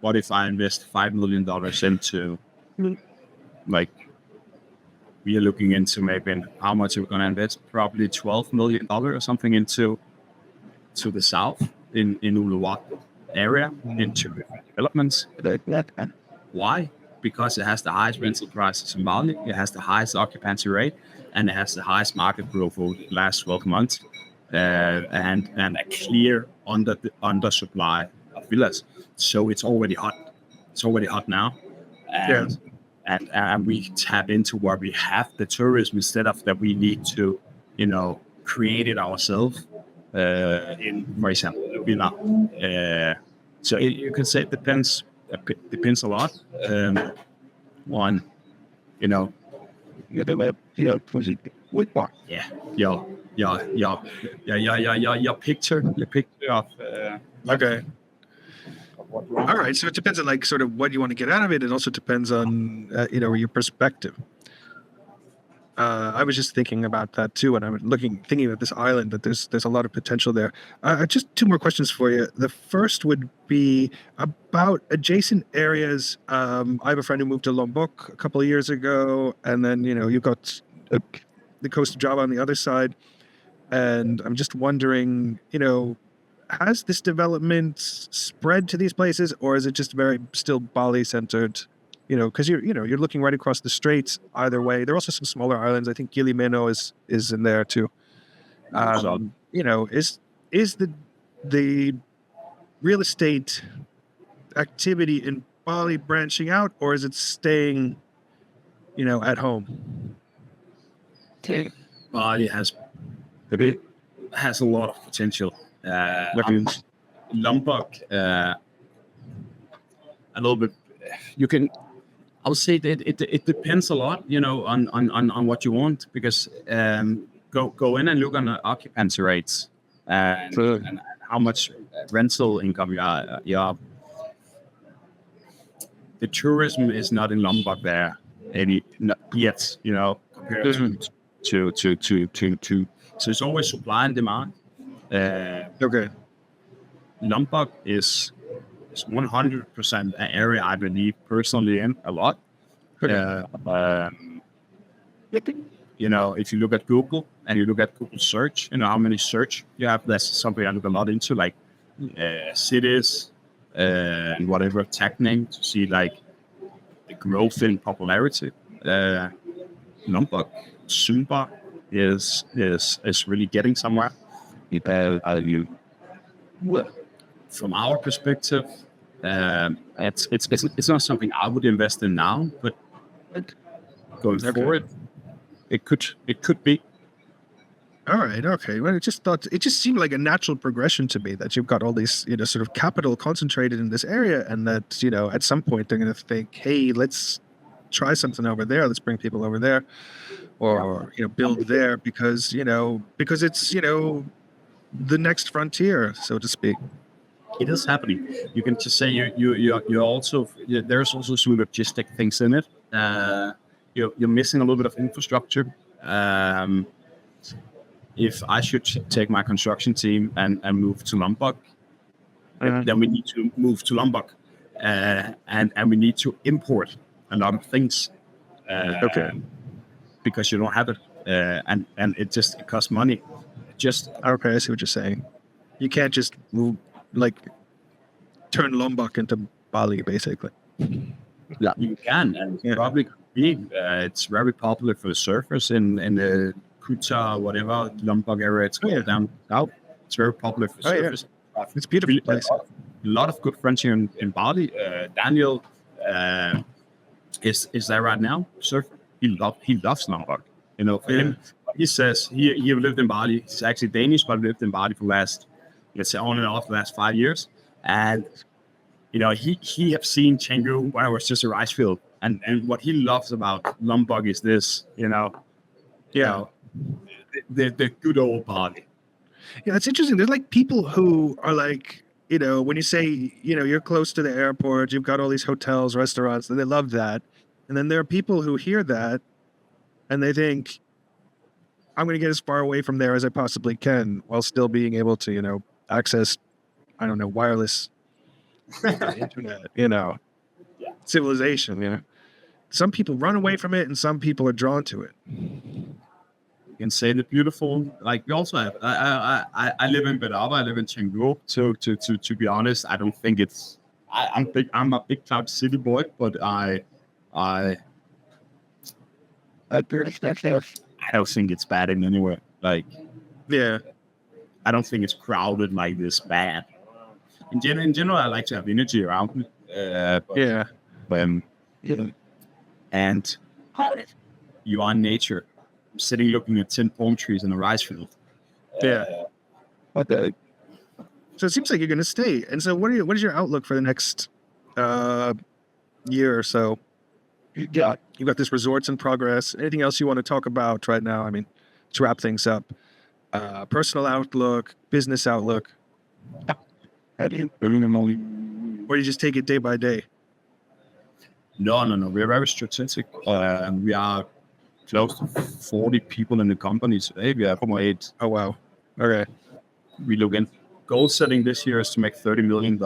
what if I invest $5 million into, like, we are looking into maybe how much we're going to invest? Probably $12 million or something into the south in Uluwatu area into developments. Why? Because it has the highest rental prices in Bali, it has the highest occupancy rate, and it has the highest market growth over the last 12 months, and a clear under supply of villas. So it's already hot. It's already hot now, and we tap into where we have the tourism instead of that we need to, create it ourselves. In, for example, Villa. So you can say it depends a lot. On, your picture of. Okay. All right. So it depends on like sort of what you want to get out of it. It also depends on your perspective. I was just thinking about that too when I'm thinking about this island, that there's a lot of potential there. Just two more questions for you. The first would be about adjacent areas. I have a friend who moved to Lombok a couple of years ago, and then you've got the coast of Java on the other side, and I'm just wondering, has this development spread to these places, or is it just very still Bali centered? Because you're looking right across the straits either way. There are also some smaller islands. I think Gili Meno is in there too. Is the real estate activity in Bali branching out, or is it staying, at home? Bali has a lot of potential. Lombok, a little bit. You can. I would say that it depends a lot, on what you want, because go in and look on the occupancy rates and how much rental income you are. The tourism is not in Lombok there not yet, compared to. So it's always supply and demand. Okay. Lombok is 100% an area I believe personally in a lot. You know, if you look at Google and you look at Google search, you know how many search you have. That's something I look a lot into, like cities and whatever tag name to see like the growth in popularity. Lombok, Sumba is really getting somewhere. From our perspective, it's not something I would invest in now, but going forward, it could be. All right. Okay. Well, it just seemed like a natural progression to me that you've got all these, you know, sort of capital concentrated in this area, and that, you know, at some point they're going to think, hey, let's try something over there. Let's bring people over there, or you know, build there because it's, you know, the next frontier, so to speak. It is happening. You can just say you're also there's also some logistic things in it. You're missing a little bit of infrastructure. If I should take my construction team and move to Lombok, then we need to move to Lombok, and we need to import a lot of things. Because you don't have it, and it costs money. Okay, I see what you're saying. You can't just move, like, turn Lombok into Bali, basically. Yeah, you can, and probably could be. It's very popular for the surfers in the Kuta, whatever Lombok area it's called down south. It's very popular for surfers. It's a beautiful place. A lot of good friends here in Bali. Daniel is there right now. Surfer. He loves Lombok. You know, for him, he says he lived in Bali. He's actually Danish, but lived in Bali for the last, let's say, on and off the last 5 years. And you know, he have seen Canggu when it was just a rice field. And what he loves about Lombok is this, you know, the good old Bali. Yeah, it's interesting. There's like people who are like, you know, when you say, you know, you're close to the airport, you've got all these hotels, restaurants, and they love that. And then there are people who hear that and they think, I'm going to get as far away from there as I possibly can while still being able to, you know, access, I don't know, wireless internet, you know, civilization, you know. Some people run away from it and some people are drawn to it. You can say the beautiful, like we also have, I live in Bedava, I live in Canggu. So to be honest, I don't think it's, I'm a big Cloud City boy, but I don't think it's bad in anywhere. Like, I don't think it's crowded like this bad. In general, I like to have energy around me. And you are in nature, sitting looking at 10 palm trees in a rice field. So it seems like you're going to stay. And so what is your outlook for the next year or so? You've got this resorts in progress. Anything else you want to talk about right now? I mean, to wrap things up, personal outlook, business outlook. Or do you just take it day by day? No. We're very strategic. We are close to 40 people in the company today. We have 8. Oh, wow. Okay. We look in. Goal setting this year is to make $30 million.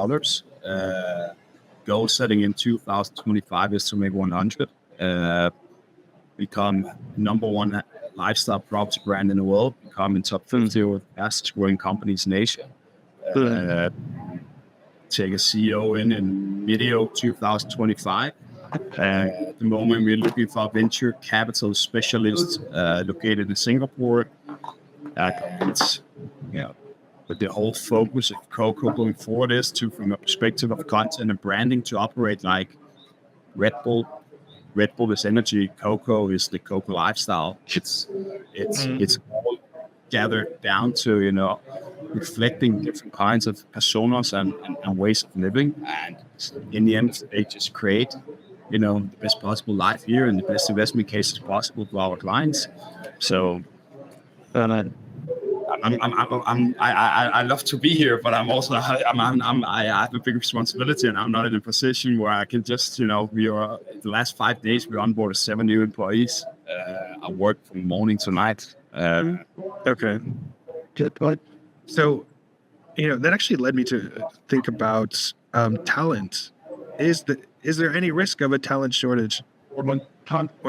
Goal setting in 2025 is to make 100. Become number 1 lifestyle property brand in the world. Become in top 50 of fastest growing companies in Asia. Take a CEO in video 2025. At the moment, we're looking for a venture capital specialist located in Singapore. But the whole focus of Coco going forward is to, from a perspective of content and branding, to operate like Red Bull. Red Bull is energy. Coco is the Coco lifestyle. It's all gathered down to, you know, reflecting different kinds of personas and ways of living. And in the end, they just create, you know, the best possible life here and the best investment cases possible for our clients. So, I love to be here, but I'm also I have a big responsibility, and I'm not in a position where I can just, you know, the last 5 days we onboarded 7 new employees. I work from morning to night. Okay. Good point. So That actually led me to think about talent. Is there any risk of a talent shortage, or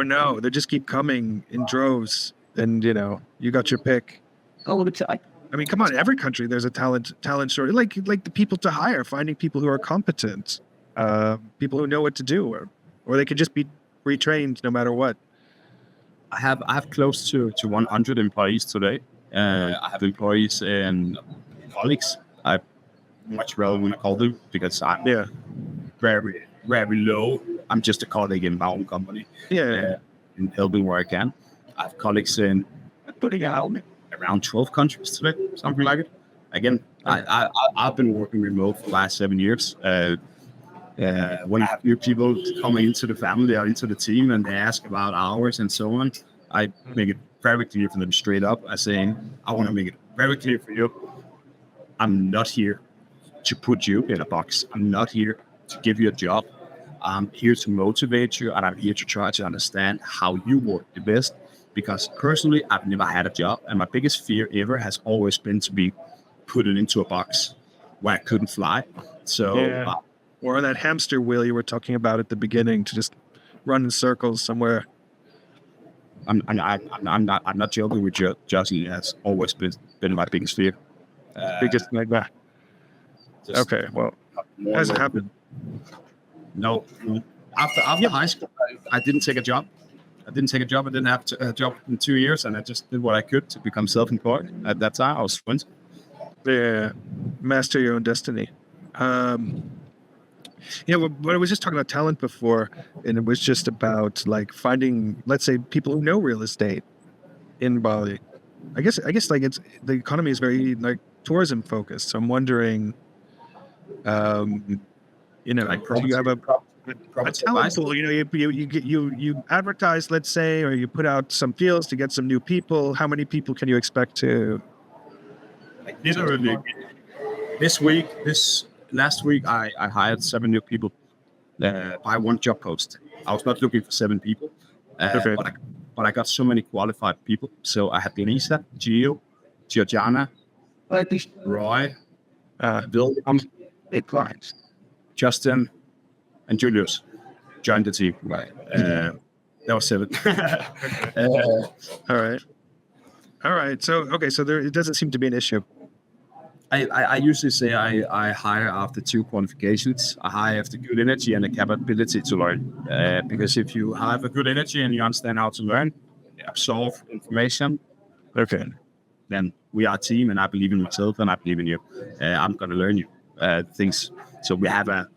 no? They just keep coming in droves, and you got your pick. I mean, come on, every country there's a talent shortage. Like the people to hire, finding people who are competent, people who know what to do, or they could just be retrained no matter what. I have close to 100 employees today. I have employees and colleagues. I much rather want to call them because I'm very, very low. I'm just a colleague in my own company. And helping where I can. I have colleagues in around 12 countries today, something like it. Again, I've been working remote for the last 7 years. When I have new people coming into the family or into the team and they ask about hours and so on, I make it very clear for them straight up. I say, I want to make it very clear for you. I'm not here to put you in a box. I'm not here to give you a job. I'm here to motivate you, and I'm here to try to understand how you work the best. Because personally, I've never had a job, and my biggest fear ever has always been to be put into a box where I couldn't fly. So, or that hamster wheel you were talking about at the beginning, to just run in circles somewhere. I'm not joking with you. Josie has always been my biggest fear. Biggest like that. Okay, well, has it happened? No. After high school, I didn't take a job. I didn't have a job in 2 years, and I just did what I could to become self-employed. At that time, I was 20. Yeah, master your own destiny. But I was just talking about talent before, and it was just about like finding, let's say, people who know real estate in Bali. I guess like the economy is very like tourism focused. So I'm wondering, like do you have a talent pool? You advertise, let's say, or you put out some fields to get some new people. How many people can you expect to? Literally, last week, I hired 7 new people by one job post. I was not looking for 7 people, but I got so many qualified people. So I had Denisa, Gio, Georgiana, Roy, Bill, Justin, and Julius joined the team. Right. That was 7. All right. So it doesn't seem to be an issue. I usually say I hire after 2 qualifications. I hire after good energy and the capability to learn. Because if you have a good energy and you understand how to learn, absorb information, then we are a team, and I believe in myself and I believe in you. I'm going to learn you things. So we have an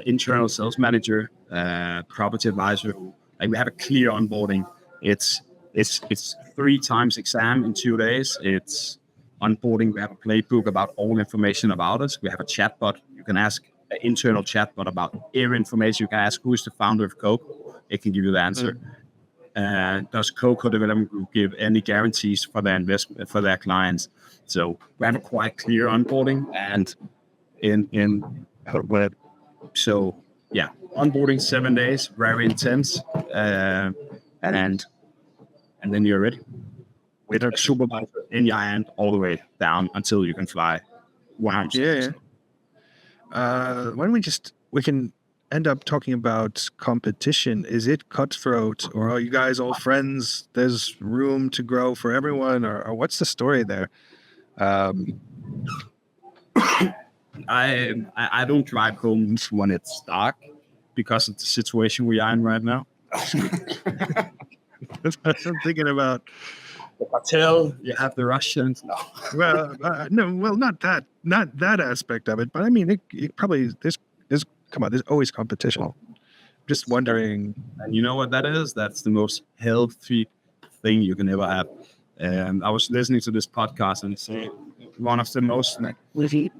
internal sales manager, property advisor. Like we have a clear onboarding. It's 3 times exam in 2 days. It's onboarding. We have a playbook about all information about us. We have a chatbot. You can ask an internal chatbot about every information. You can ask who is the founder of Coco. It can give you the answer. Does Coco Development Group give any guarantees for their investment for their clients? So we have a quite clear onboarding, and so yeah, onboarding 7 days, very intense, and then you're ready. With a supervisor in your hand all the way down until you can fly 100%. Why don't we can end up talking about competition? Is it cutthroat, or are you guys all friends? There's room to grow for everyone, or what's the story there? I don't drive home when it's dark because of the situation we are in right now. That's what I'm thinking about. The hotel, you have the Russians. No. Not that aspect of it. But I mean, it probably there's always competition. Just wondering. And you know what that is? That's the most healthy thing you can ever have. I was listening to this podcast, and it's one of the most important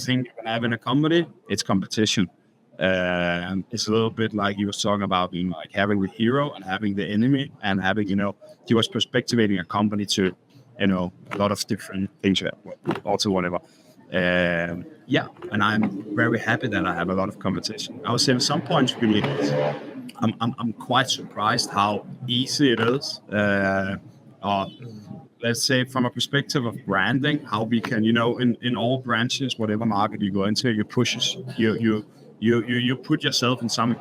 things you can have in a company. It's competition. It's a little bit like you were talking about, like having the hero and having the enemy, and having, he was perspectivating a company to, a lot of different things, also whatever. And I'm very happy that I have a lot of competition. I would say at some points, really, I'm quite surprised how easy it is, or let's say from a perspective of branding, how we can, in all branches, whatever market you go into, you put yourself in some,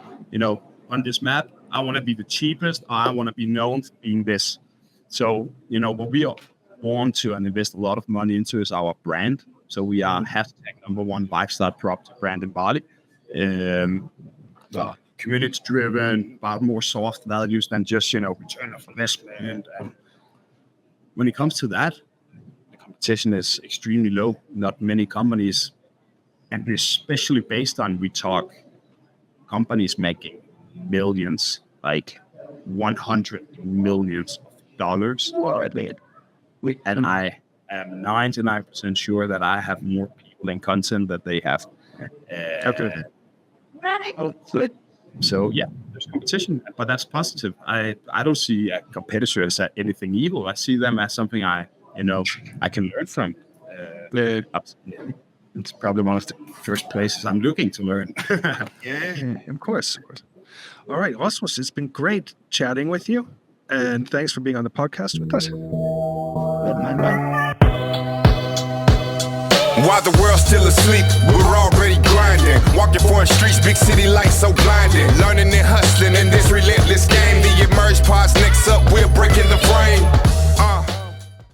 on this map. I want to be the cheapest, or I want to be known for being this. So, what we want to and invest a lot of money into is our brand. So we are #1 lifestyle property brand in Bali. Community driven, about more soft values than just, return of investment. And when it comes to that, the competition is extremely low. Not many companies, and especially based on, we talk companies making millions, like $100 million. And I am 99% sure that I have more people in content that they have. So yeah, there's competition, but that's positive. I don't see competitors as anything evil. I see them as something I can learn from. It's probably one of the first places I'm looking to learn. Of course. All right, Rasmus, it's been great chatting with you, and thanks for being on the podcast with us. While the world's still asleep, we're already grinding. Walking foreign streets, big city lights so blinding. Learning and hustling in this relentless game. The emerge pods next